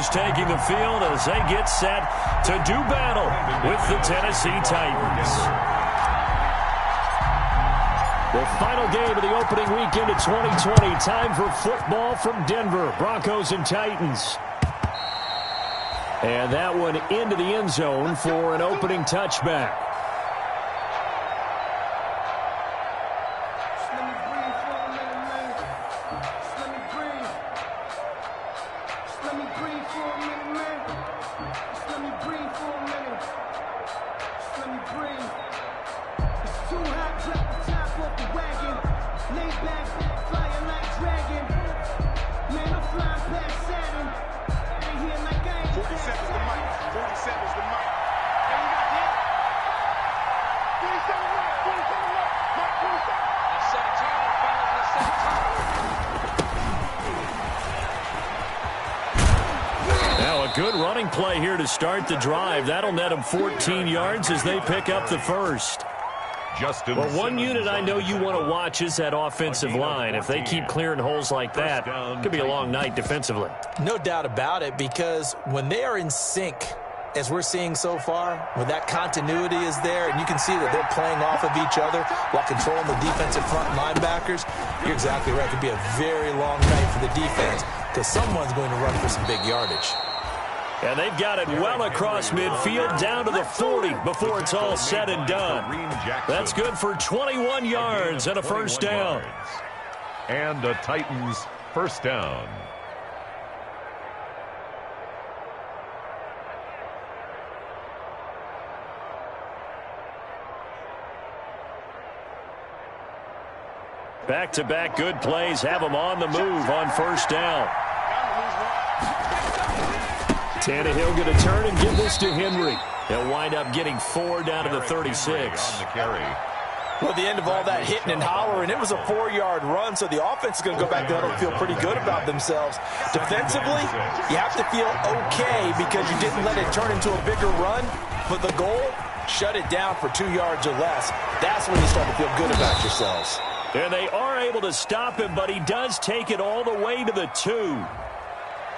Broncos taking the field as they get set to do battle with the Tennessee Titans. The final game of the opening weekend of 2020. Time for football from Denver. Broncos and Titans. And that one into the end zone for an opening touchback. Good running play here to start the drive. That'll net them 14 yards as they pick up the first. Well, one unit I know you want to watch is that offensive line. If they keep clearing holes like that, it could be a long night defensively. No doubt about it, because when they are in sync, as we're seeing so far, when that continuity is there, and you can see that they're playing off of each other while controlling the defensive front linebackers, you're exactly right. It could be a very long night for the defense because someone's going to run for some big yardage. And they've got it well across midfield, down to the 40 before it's all said and done. That's good for 21 yards and a first down. And the Titans first down. Back-to-back good plays have them on the move on first down. Tannehill going to turn and give this to Henry. They'll wind up getting 4 down to the 36. Well, at the end of all that hitting and hollering, it was a 4-yard run, so the offense is going to go back there and feel pretty good about themselves. Defensively, you have to feel okay because you didn't let it turn into a bigger run, but the goal, shut it down for 2 yards or less. That's when you start to feel good about yourselves. And they are able to stop him, but he does take it all the way to the 2.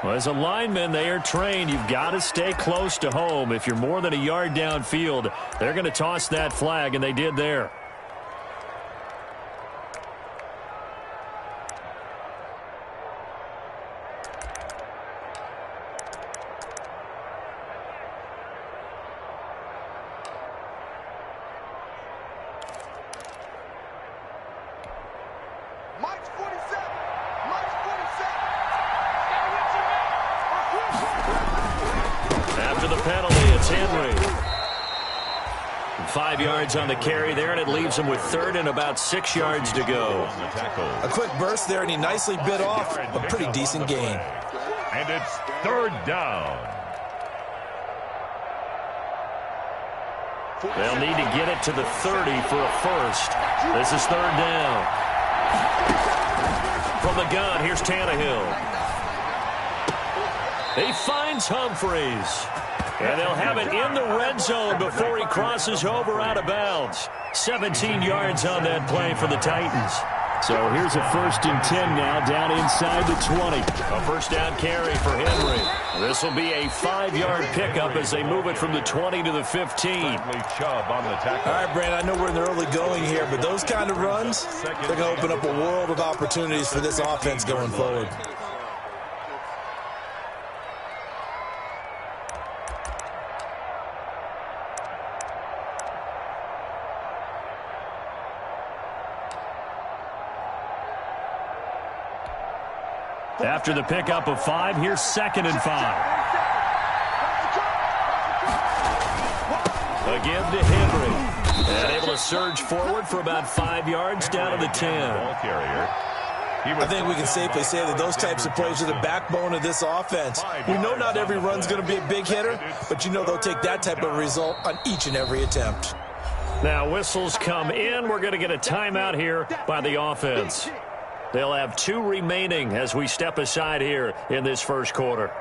Well, as a lineman, they are trained. You've got to stay close to home. If you're more than a yard downfield, they're going to toss that flag, and they did there. After the penalty, it's Henry. 5 yards on the carry there, and it leaves him with third and about 6 yards to go. A quick burst there, and he nicely bit off a pretty decent gain. And it's third down. They'll need to get it to the 30 for a first. This is third down. From the gun, here's Tannehill. He finds Humphreys. And they'll have it in the red zone before he crosses over out of bounds. 17 yards on that play for the Titans. So here's a 1st and 10 now, down inside the 20. A first down carry for Henry. This will be a 5-yard pickup as they move it from the 20 to the 15. All right, Brandon, I know we're in the early going here, but those kind of runs, they're going to open up a world of opportunities for this offense going forward. After the pickup of 5, here's 2nd and 5. A give to Henry. And able to surge forward for about 5 yards down to the 10. I think we can safely say that those types of plays are the backbone of this offense. We know not every run's going to be a big hitter, but you know they'll take that type of result on each and every attempt. Now whistles come in. We're going to get a timeout here by the offense. They'll have 2 remaining as we step aside here in this first quarter.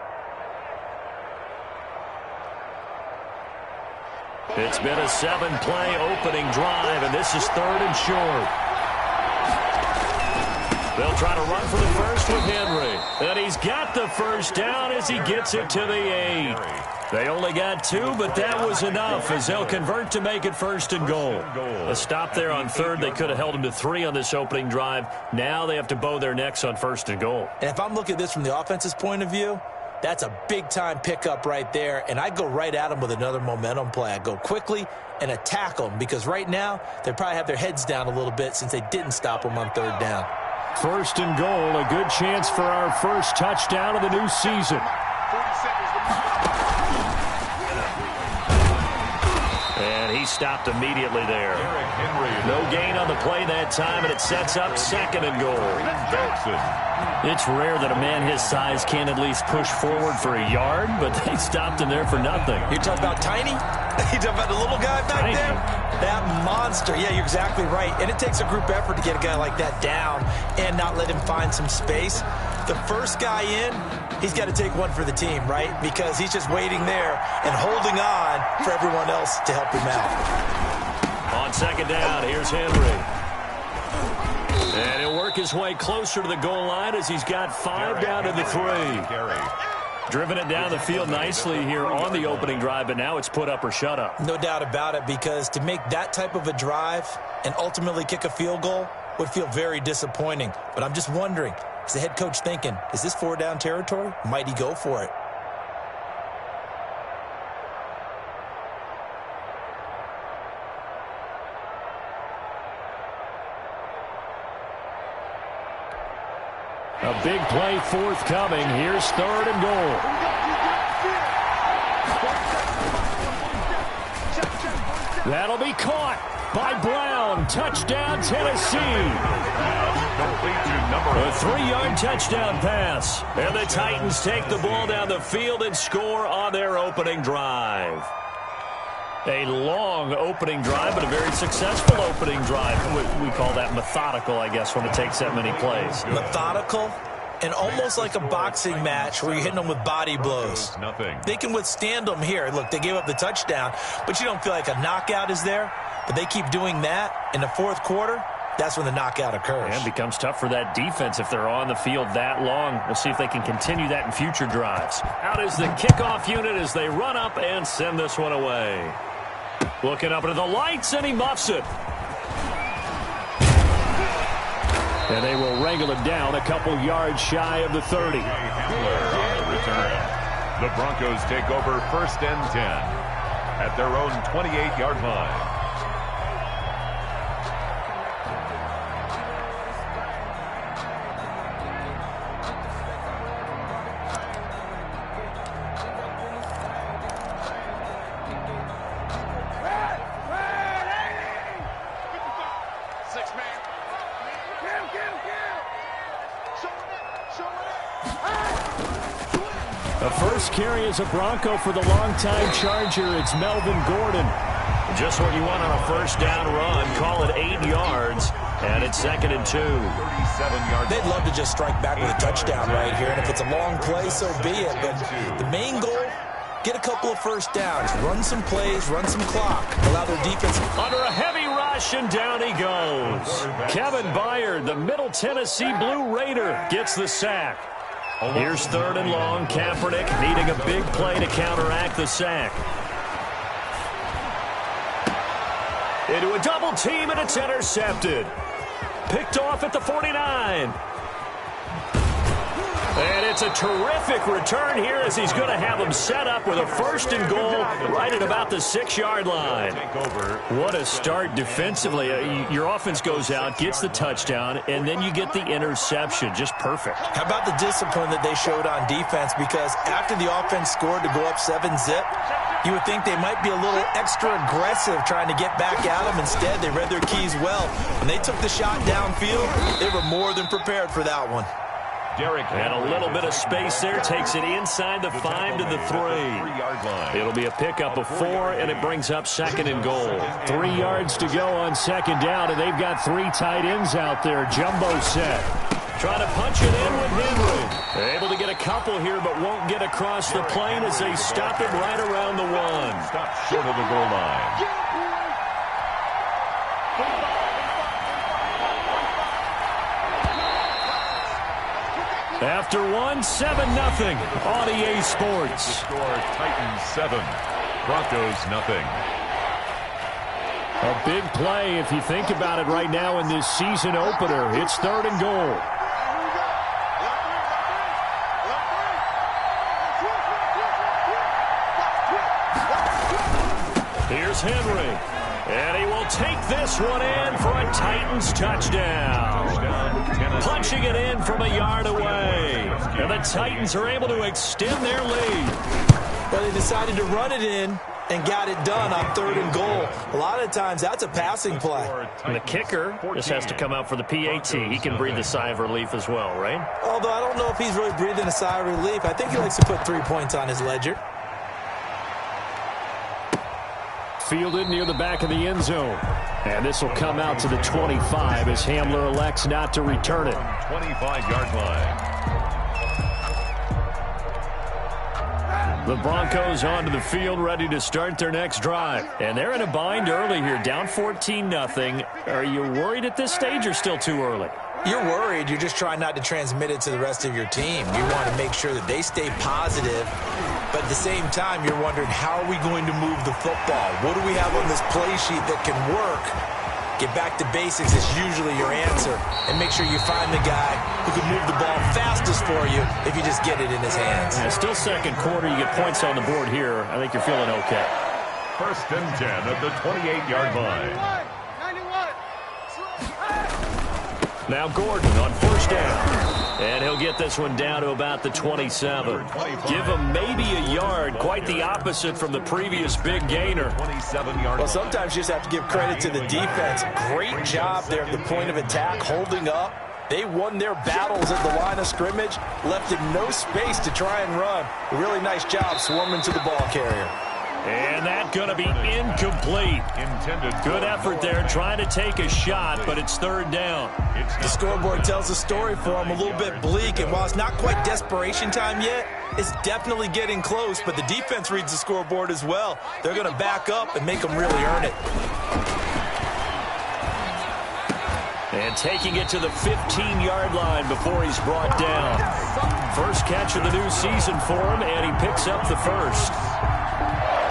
It's been a 7-play opening drive, and this is 3rd and short. They'll try to run for the first with Henry. And he's got the first down as he gets it to the 8. They only got 2, but that was enough as they'll convert to make it 1st and goal. A stop there on 3rd. They could have held him to 3 on this opening drive. Now they have to bow their necks on 1st and goal. And if I'm looking at this from the offense's point of view, that's a big-time pickup right there, and I go right at them with another momentum play. I go quickly and attack them because right now they probably have their heads down a little bit since they didn't stop them on 3rd down. 1st and goal, a good chance for our first touchdown of the new season. And he stopped immediately there. No gain on the play that time, and it sets up 2nd and goal. It's rare that a man his size can at least push forward for a yard, but they stopped him there for nothing. You're talking about Tiny? You're talking about the little guy back there? That monster. Yeah, you're exactly right. And it takes a group effort to get a guy like that down and not let him find some space. The first guy in, he's got to take one for the team, right? Because he's just waiting there and holding on for everyone else to help him out. On 2nd down, here's Henry. And he'll work his way closer to the goal line as he's got 5 down to the 3. Driven it down the field nicely here on the opening drive, but now it's put up or shut up. No doubt about it, because to make that type of a drive and ultimately kick a field goal would feel very disappointing. But I'm just wondering, is the head coach thinking, is this 4-down territory? Might he go for it? A big play forthcoming. Here's 3rd and goal. That'll be caught by Brown. Touchdown, Tennessee. A 3-yard touchdown pass. And the Titans take the ball down the field and score on their opening drive. A long opening drive, but a very successful opening drive. We call that methodical, I guess, when it takes that many plays. Methodical and almost like a boxing match where you're hitting them with body blows. They can withstand them here. Look, they gave up the touchdown, but you don't feel like a knockout is there. But they keep doing that in the 4th quarter. That's when the knockout occurs. And it becomes tough for that defense if they're on the field that long. We'll see if they can continue that in future drives. Out is the kickoff unit as they run up and send this one away. Looking up into the lights, and he muffs it. And they will wrangle him down a couple yards shy of the 30. On the return. The Broncos take over 1st and 10 at their own 28-yard line. The first carry is a Bronco for the longtime Charger. It's Melvin Gordon. Just what you want on a 1st down run. Call it 8 yards, and it's 2nd and 2. They'd love to just strike back with a touchdown right here, and if it's a long play, so be it. But the main goal, get a couple of 1st downs, run some plays, run some clock, allow their defense. Under a heavy rush, and down he goes. Kevin Byard, the Middle Tennessee Blue Raider, gets the sack. Here's 3rd and long. Kaepernick needing a big play to counteract the sack. Into a double team, and it's intercepted. Picked off at the 49. And it's a terrific return here as he's going to have him set up with a 1st and goal right at about the 6-yard line. What a start defensively. Your offense goes out, gets the touchdown, and then you get the interception. Just perfect. How about the discipline that they showed on defense? Because after the offense scored to go up 7-zip, you would think they might be a little extra aggressive trying to get back at them. Instead, they read their keys well. When they took the shot downfield, they were more than prepared for that one. And a little bit of space there. Takes it inside the 5 to the 3. It'll be a pickup of 4, and it brings up 2nd and goal. 3 yards to go on 2nd down, and they've got 3 tight ends out there. Jumbo set. Trying to punch it in with Henry. Able to get a couple here, but won't get across the plane as they stop him right around the 1. Stop short of the goal line. After one, 7-0 on EA Sports. The score, Titans 7, Broncos nothing. A big play if you think about it right now in this season opener. It's 3rd and goal. Here's Henry. And he will take this one in for a Titans touchdown. Punching it in from a yard away. And the Titans are able to extend their lead. But they decided to run it in and got it done on 3rd and goal. A lot of times that's a passing play. And the kicker just has to come out for the PAT. He can breathe a sigh of relief as well, right? Although I don't know if he's really breathing a sigh of relief. I think he likes to put 3 points on his ledger. Fielded near the back of the end zone. And this will come out to the 25 as Hamler elects not to return it. 25-yard line. The Broncos onto the field ready to start their next drive. And they're in a bind early here, down 14-0. Are you worried at this stage or still too early? You're worried. You're just trying not to transmit it to the rest of your team. You want to make sure that they stay positive. But at the same time, you're wondering, how are we going to move the football? What do we have on this play sheet that can work? Get back to basics is usually your answer. And make sure you find the guy who can move the ball fastest for you if you just get it in his hands. Yeah, still second quarter. You get points on the board here. I think you're feeling okay. 1st and 10 at the 28-yard line. Now Gordon on 1st down. And he'll get this one down to about the 27. Give him maybe a yard. Quite the opposite from the previous big gainer. 27-yard. Well, sometimes you just have to give credit to the defense. Great job there at the point of attack, holding up. They won their battles at the line of scrimmage, left him no space to try and run. A really nice job swarming to the ball carrier. And that's going to be incomplete. Good effort there, trying to take a shot, but it's 3rd down. The scoreboard tells the story for him, a little bit bleak, and while it's not quite desperation time yet, it's definitely getting close, but the defense reads the scoreboard as well. They're going to back up and make them really earn it. And taking it to the 15-yard line before he's brought down. First catch of the new season for him, and he picks up the first.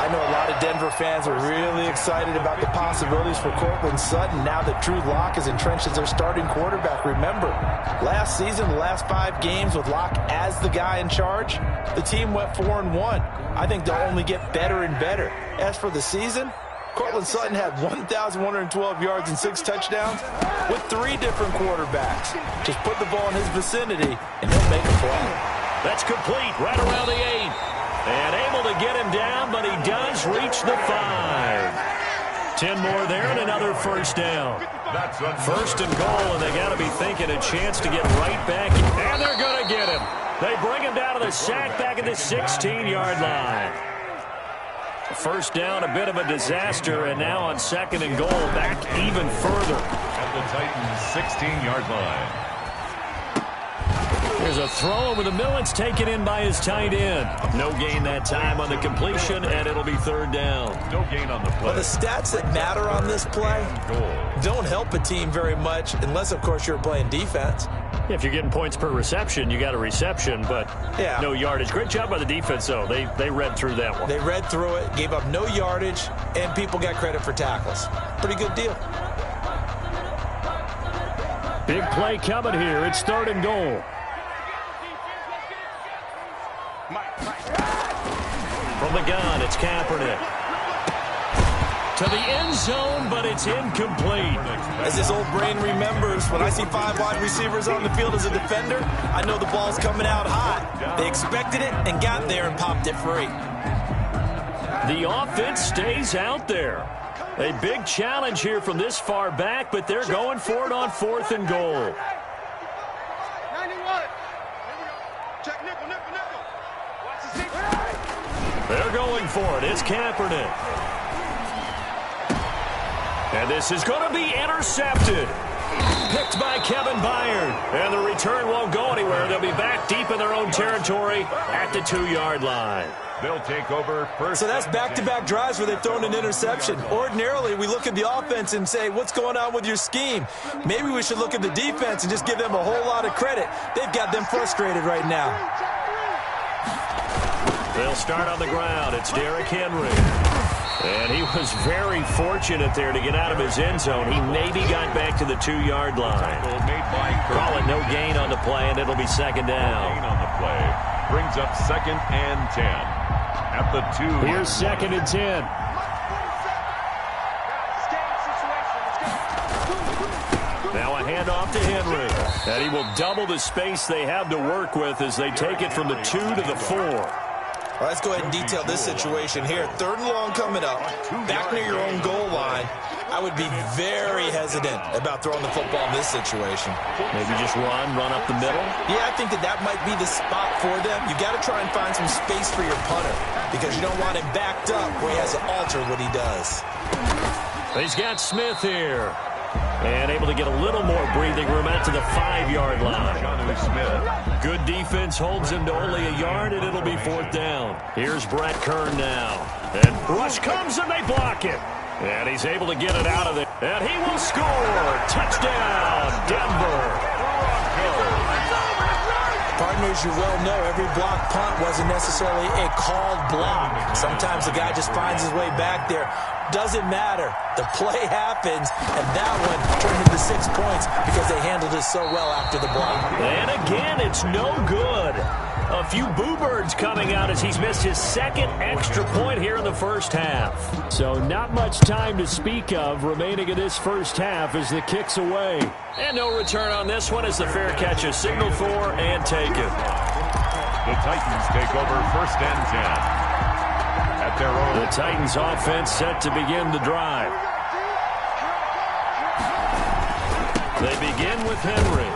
I know a lot of Denver fans are really excited about the possibilities for Courtland Sutton now that Drew Lock is entrenched as their starting quarterback. Remember, last season, the last 5 games with Lock as the guy in charge, the team went 4-1. I think they'll only get better and better. As for the season, Courtland Sutton had 1,112 yards and 6 touchdowns with 3 different quarterbacks. Just put the ball in his vicinity, and he'll make a play. That's complete right around the 8. And able to get him down, but he does reach the 5. 10 more there and another first down. 1st and goal, and they got to be thinking a chance to get right back. And they're going to get him. They bring him down to the sack back at the 16-yard line. First down, a bit of a disaster, and now on 2nd and goal, back even further. At the Titans' 16-yard line. There's a throw over the middle. It's taken in by his tight end. No gain that time on the completion, and it'll be 3rd down. No gain on the play. Well, the stats that matter on this play don't help a team very much unless, of course, you're playing defense. If you're getting points per reception, you got a reception, but no yardage. Great job by the defense, though. They read through that one. They read through it, gave up no yardage, and people got credit for tackles. Pretty good deal. Big play coming here. It's 3rd and goal. From the gun, it's Kaepernick. To the end zone, but it's incomplete. As his old brain remembers, when I see 5 wide receivers on the field as a defender, I know the ball's coming out hot. They expected it and got there and popped it free. The offense stays out there. A big challenge here from this far back, but they're going for it on 4th and goal. They're going for it. It's Kaepernick. And this is going to be intercepted. Picked by Kevin Byard. And the return won't go anywhere. They'll be back deep in their own territory at the 2-yard line. They'll take over first. So that's back-to-back drives where they've thrown an interception. Ordinarily, we look at the offense and say, what's going on with your scheme? Maybe we should look at the defense and just give them a whole lot of credit. They've got them frustrated right now. They'll start on the ground. It's Derrick Henry. And he was very fortunate there to get out of his end zone. He maybe got back to the 2-yard line. Call it no gain on the play, and it'll be second down. Gain on the play brings up 2nd and 10. At the 2. Here's 2nd and 10. Now a handoff to Henry. And he will double the space they have to work with as they take it from the 2 to the 4. All right, let's go ahead and detail this situation here. 3rd and long coming up, back near your own goal line. I would be very hesitant about throwing the football in this situation. Maybe just run up the middle? Yeah, I think that might be the spot for them. You got to try and find some space for your punter because you don't want him backed up where he has to alter what he does. He's got Smith here. And able to get a little more breathing room out to the 5-yard line. Good defense holds him to only a yard, and it'll be 4th down. Here's Brett Kern now. And rush comes, and they block it. And he's able to get it out of there. And he will score. Touchdown, Denver. Partners, you well know every block punt wasn't necessarily a called block. Sometimes the guy just finds his way back there. Doesn't matter. The play happens, and that one turned into 6 points because they handled it so well after the block. And again, it's no good. A few boo birds coming out as he's missed his 2nd extra point here in the first half. So not much time to speak of remaining in this first half as the kick's away. And no return on this one as the fair catch is signaled for and taken. The Titans take over 1st and 10. At their own. The Titans offense set to begin the drive. They begin with Henry.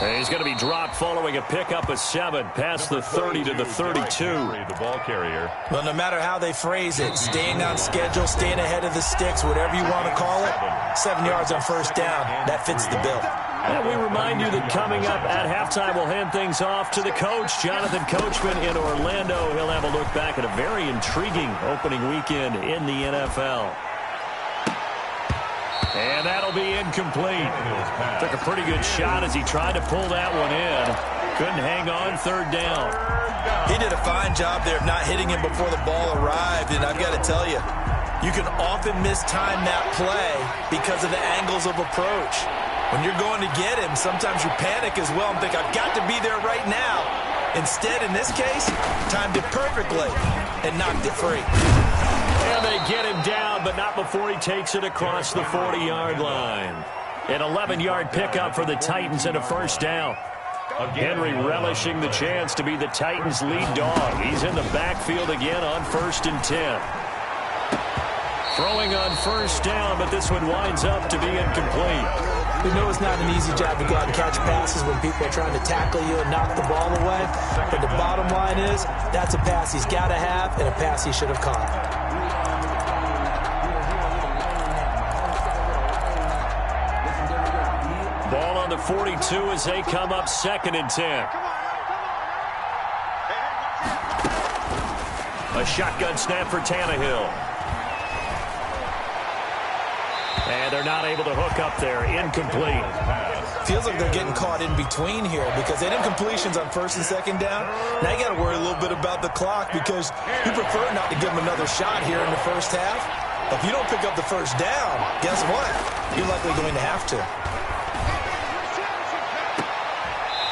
And he's going to be dropped following a pickup of 7 past the 30 to the 32. The ball carrier. Well, no matter how they phrase it, staying on schedule, staying ahead of the sticks, whatever you want to call it, 7 yards on 1st down, that fits the bill. And we remind you that coming up at halftime, we'll hand things off to the coach, Jonathan Coachman in Orlando. He'll have a look back at a very intriguing opening weekend in the NFL. And that'll be incomplete. Took a pretty good shot as he tried to pull that one in. Couldn't hang on 3rd down. He did a fine job there of not hitting him before the ball arrived. And I've got to tell you, you can often mistime that play because of the angles of approach. When you're going to get him, sometimes you panic as well and think, I've got to be there right now. Instead, in this case, timed it perfectly and knocked it free. And they get him down, but not before he takes it across the 40-yard line. An 11-yard pickup for the Titans and a 1st down. Henry relishing the chance to be the Titans' lead dog. He's in the backfield again on 1st and 10. Throwing on 1st down, but this one winds up to be incomplete. We know it's not an easy job to go out and catch passes when people are trying to tackle you and knock the ball away. But the bottom line is, that's a pass he's got to have and a pass he should have caught. Ball on the 42 as they come up 2nd and 10. A shotgun snap for Tannehill. And they're not able to hook up there. Incomplete. Feels like they're getting caught in between here because they did incompletions on 1st and 2nd down. Now you got to worry a little bit about the clock because you prefer not to give them another shot here in the first half. If you don't pick up the 1st down, guess what? You're likely going to have to.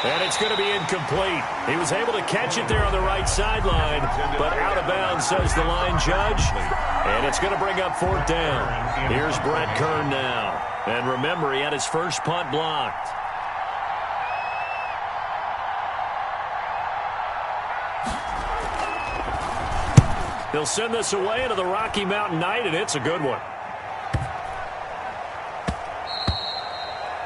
And it's going to be incomplete. He was able to catch it there on the right sideline, but out of bounds, says the line judge. And it's going to bring up 4th down. Here's Brett Kern now. And remember, he had his first punt blocked. He'll send this away to the Rocky Mountain Night, and it's a good one.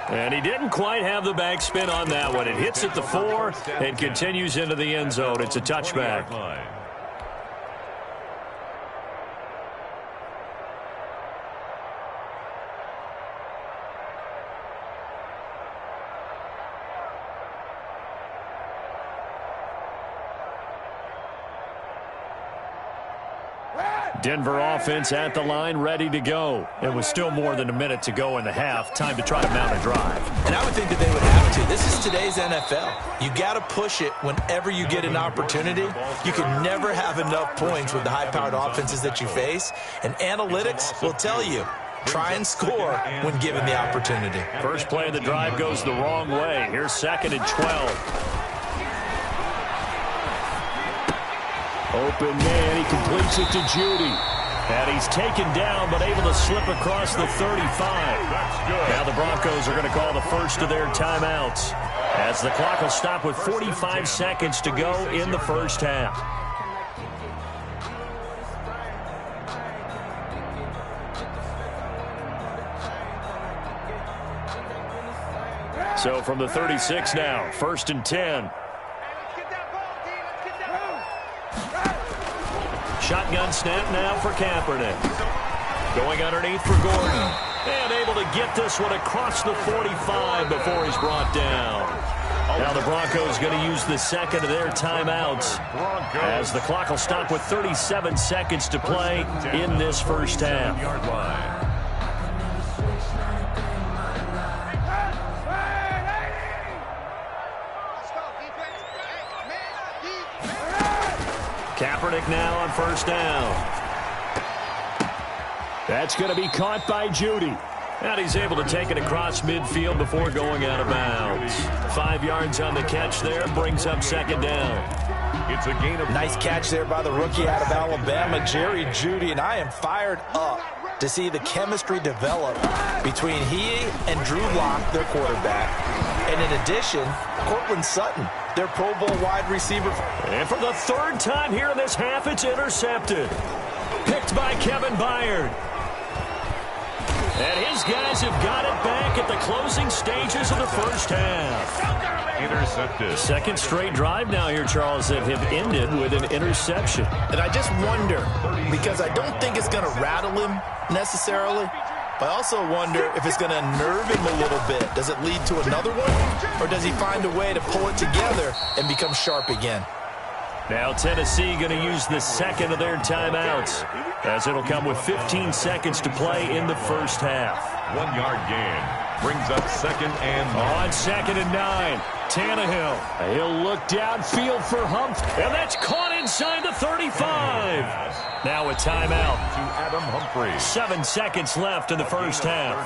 And he didn't quite have the backspin on that one. It hits at the 4 and continues into the end zone. It's a touchback. Denver offense at the line, ready to go. It was still more than a minute to go in the half. Time to try to mount a drive. And I would think that they would have to. This is today's NFL. You got to push it whenever you get an opportunity. You can never have enough points with the high-powered offenses that you face. And analytics will tell you, try and score when given the opportunity. First play of the drive goes the wrong way. Here's 2nd and 12. Open man, he completes it to Judy. And he's taken down, but able to slip across the 35. Now the Broncos are going to call the first of their timeouts, as the clock will stop with 45 seconds to go in the first half. So from the 36 now, 1st and 10. Shotgun snap now for Kaepernick. Going underneath for Gordon. And able to get this one across the 45 before he's brought down. Now the Broncos going to use the second of their timeouts, as the clock will stop with 37 seconds to play in this first half. Kaepernick now on first down. That's going to be caught by Judy. And he's able to take it across midfield before going out of bounds. 5 yards on the catch there, brings up 2nd down. It's a gain of nice catch there by the rookie out of Alabama, Jerry Judy, and I am fired up to see the chemistry develop between he and Drew Lock, their quarterback. And in addition, Courtland Sutton, their Pro Bowl wide receiver. And for the 3rd time here in this half, it's intercepted. Picked by Kevin Byard. And his guys have got it back at the closing stages of the first half. Intercepted. 2nd straight drive now here, Charles, that have ended with an interception. And I just wonder, because I don't think it's going to rattle him necessarily, but I also wonder if it's going to nerve him a little bit. Does it lead to another one, or does he find a way to pull it together and become sharp again? Now Tennessee going to use the second of their timeouts, as it'll come with 15 seconds to play in the first half. 1 yard gain. Brings up 2nd and 9. On 2nd and 9, Tannehill. He'll look downfield for Humph, and that's caught inside the 35. Now a timeout. To Adam Humphries. 7 seconds left in the first half.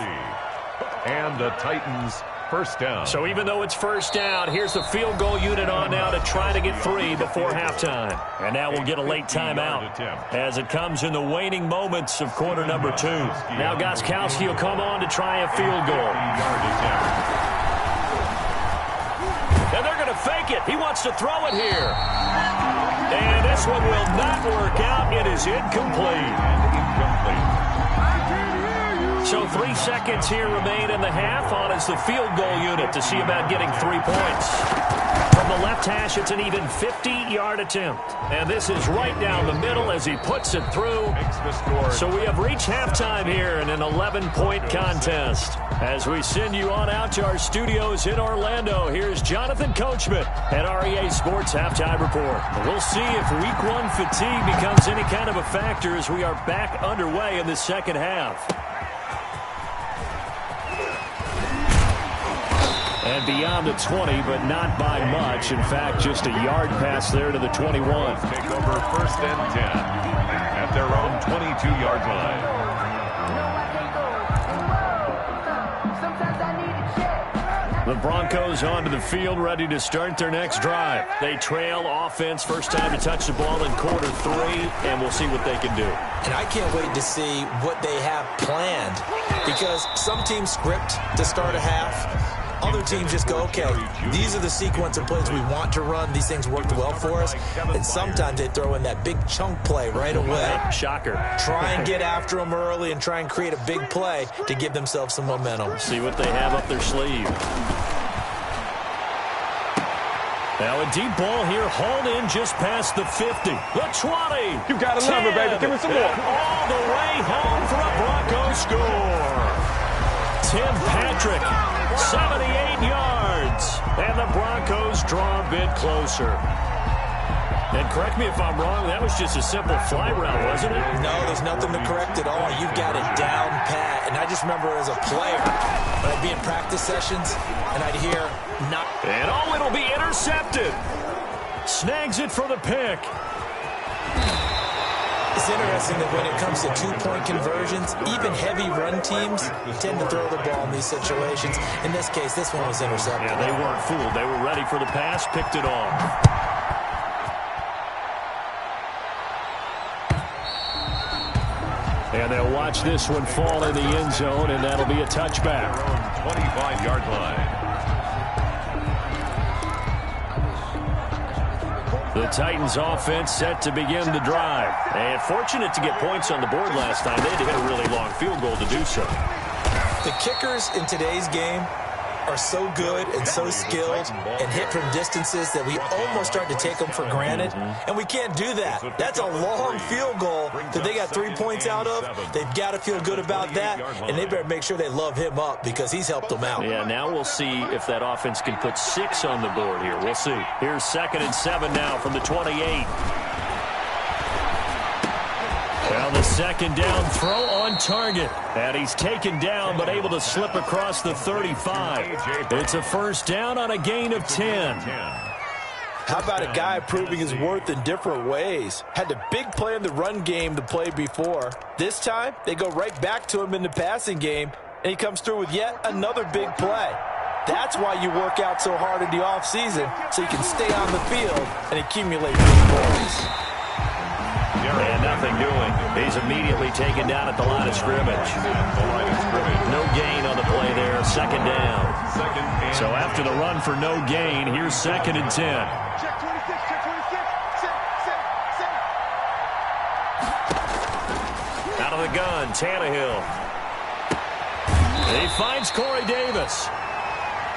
And the Titans first down. So even though it's first down, here's the field goal unit on now to try to get 3 before halftime. And now we'll get a late timeout as it comes in the waning moments of quarter number 2. Now Gostkowski will come on to try a field goal. And they're going to fake it. He wants to throw it here. And this one will not work out. It is incomplete. So 3 seconds here remain in the half on as the field goal unit to see about getting 3 points. From the left hash, it's an even 50-yard attempt. And this is right down the middle as he puts it through. So we have reached halftime here in an 11-point contest. As we send you on out to our studios in Orlando, here's Jonathan Coachman at REA Sports Halftime Report. We'll see if Week 1 fatigue becomes any kind of a factor as we are back underway in the second half. And beyond the 20, but not by much. In fact, just a yard pass there to the 21. Take over 1st and 10 at their own 22-yard line. The Broncos onto the field, ready to start their next drive. They trail offense, first time to touch the ball in quarter 3, and we'll see what they can do. And I can't wait to see what they have planned, because some teams script to start a half. Other teams just go, okay, these are the sequence of plays we want to run. These things worked well for us. And sometimes they throw in that big chunk play right away. Shocker. Try and get after them early and try and create a big play to give themselves some momentum. See what they have up their sleeve. Now a deep ball here, hauled in just past the 50. The 20. You gotta love it, baby. Give me some more. All the way home for a Broncos score. Tim Patrick, 78 yards. And the Broncos draw a bit closer. And correct me if I'm wrong, that was just a simple fly route, wasn't it? No, there's nothing to correct at all. You've got it down pat. And I just remember as a player, when I'd be in practice sessions, and I'd hear, not. And oh, it'll be intercepted. Snags it for the pick. It's interesting that when it comes to two-point conversions, even heavy run teams tend to throw the ball in these situations. In this case, this one was intercepted. Yeah, they weren't fooled. They were ready for the pass, picked it off. And they'll watch this one fall in the end zone, and that'll be a touchback. 25-yard line. The Titans offense set to begin the drive. And fortunate to get points on the board last time. They had to hit a really long field goal to do so. The kickers in today's game are so good and so skilled and hit from distances that we almost start to take them for granted. And we can't do that. That's a long field goal that they got 3 points out of. They've got to feel good about that, and they better make sure they love him up because he's helped them out. Yeah, now we'll see if that offense can put 6 on the board here. We'll see. Here's 2nd and 7 now from the 28. Now the second down throw on target. And he's taken down but able to slip across the 35. It's a first down on a gain of 10. How about a guy proving his worth in different ways? Had the big play in the run game to play before. This time, they go right back to him in the passing game, and he comes through with yet another big play. That's why you work out so hard in the offseason, so you can stay on the field and accumulate big points. And nothing doing. He's immediately taken down at the line of scrimmage. No gain on the play there. Second down. So after the run for no gain, here's 2nd and 10. Out of the gun, Tannehill. He finds Corey Davis.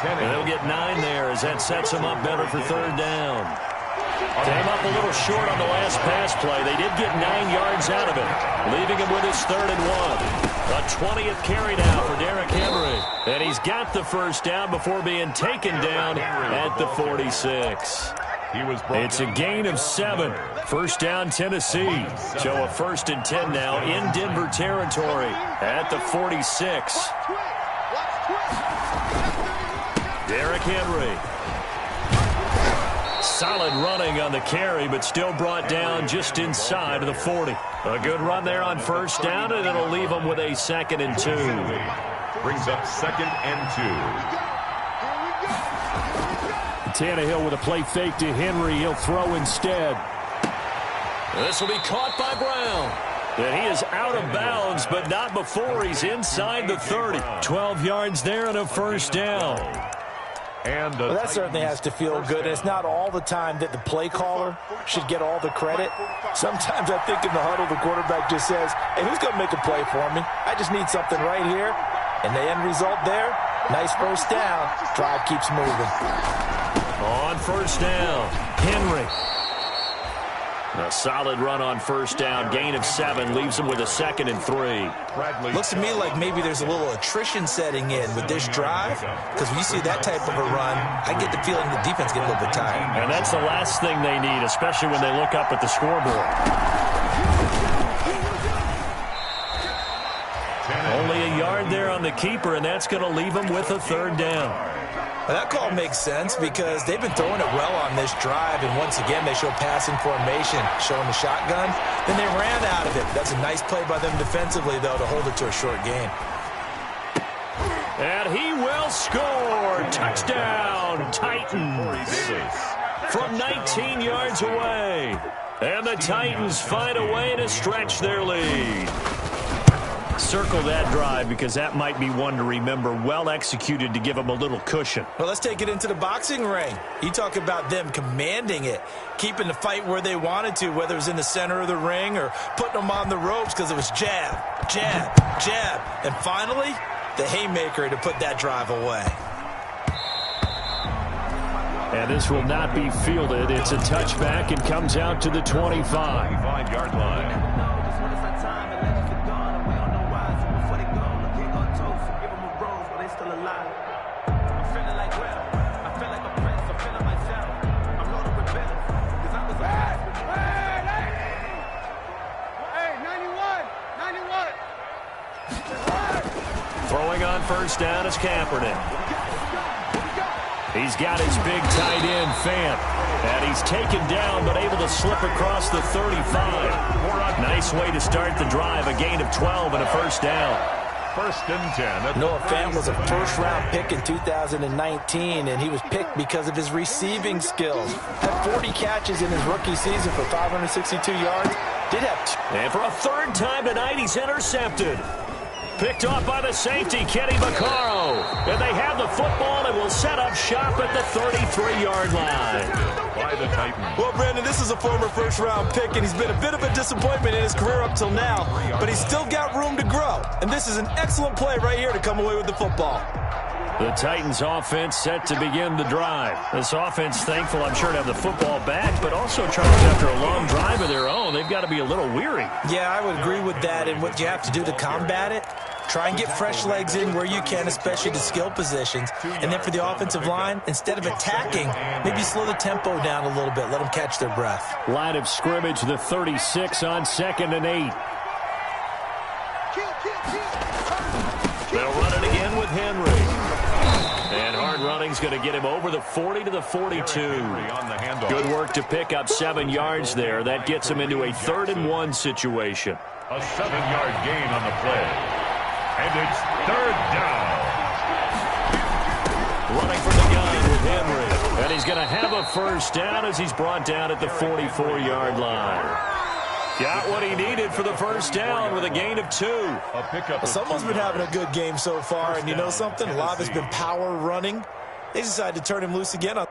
And they'll get 9 there as that sets him up better for 3rd down. Came up a little short on the last pass play. They did get 9 yards out of it, leaving him with his 3rd and 1. A 20th carry now for Derrick Henry. And he's got the first down before being taken down at the 46. It's a gain of 7. First down, Tennessee. So a 1st and 10 now in Denver territory at the 46. Derrick Henry. Solid running on the carry, but still brought down just inside of the 40. A good run there on first down, and it'll leave them with a 2nd and 2. Brings up 2nd and 2. Tannehill with a play fake to Henry. He'll throw instead. This will be caught by Brown. And he is out of bounds, but not before he's inside the 30. 12 yards there and a first down. Well, that certainly has to feel good. It's not all the time that the play caller should get all the credit. Sometimes I think in the huddle, the quarterback just says, hey, who's going to make a play for me? I just need something right here. And the end result there, nice first down. Drive keeps moving. On first down, Henry. A solid run on first down. Gain of 7 leaves him with a 2nd and 3. Looks to me like maybe there's a little attrition setting in with this drive, because when you see that type of a run, I get the feeling the defense get a little bit tired. And that's the last thing they need, especially when they look up at the scoreboard. Only a yard there on the keeper, and that's going to leave him with a 3rd down. Well, that call makes sense because they've been throwing it well on this drive, and once again, they show passing formation, showing the shotgun. Then they ran out of it. That's a nice play by them defensively, though, to hold it to a short gain. And he will score. Touchdown, Titans. From 19 yards away. And the Titans find a way to stretch their lead. Circle that drive because that might be one to remember. Well executed to give them a little cushion. Well, let's take it into the boxing ring. You talk about them commanding it, keeping the fight where they wanted to, whether it was in the center of the ring or putting them on the ropes because it was jab, jab, jab. And finally, the haymaker to put that drive away. And this will not be fielded. It's a touchback and comes out to the 25. 25-yard line. Throwing on first down is Kaepernick. He's got his big tight end, Fant. And he's taken down, but able to slip across the 35. Nice way to start the drive. A gain of 12 and a first down. First and 10. Noah Fant was a first-round pick in 2019, and he was picked because of his receiving skills. Had 40 catches in his rookie season for 562 yards. Did have and for a third time tonight, he's intercepted. Picked off by the safety, Kenny Vaccaro. And they have the football and will set up shop at the 33-yard line. By the Titans. Well, Brandon, this is a former first-round pick, and he's been a bit of a disappointment in his career up till now, but he's still got room to grow. And this is an excellent play right here to come away with the football. The Titans offense set to begin the drive. This offense thankful, I'm sure, to have the football back, but also, Charles, after a long drive of their own, they've got to be a little weary. Yeah, I would agree with that, and what you have to do to combat it, try and get fresh legs in where you can, especially to skill positions. And then for the offensive line, instead of attacking, maybe slow the tempo down a little bit, let them catch their breath. Line of scrimmage, the 36 on 2nd and 8. They'll run it again with Henry. And hard running's going to get him over the 40 to the 42. Good work to pick up 7 yards there. That gets him into a 3rd and 1 situation. A 7-yard gain on the play. And it's 3rd down. Running for the gun with Henry. And he's going to have a first down as he's brought down at the 44-yard line. Got what he needed for the first down with a gain of 2. A pickup of Someone's been having a good game so far, and you know something? A lot of it's been power running. They decided to turn him loose again on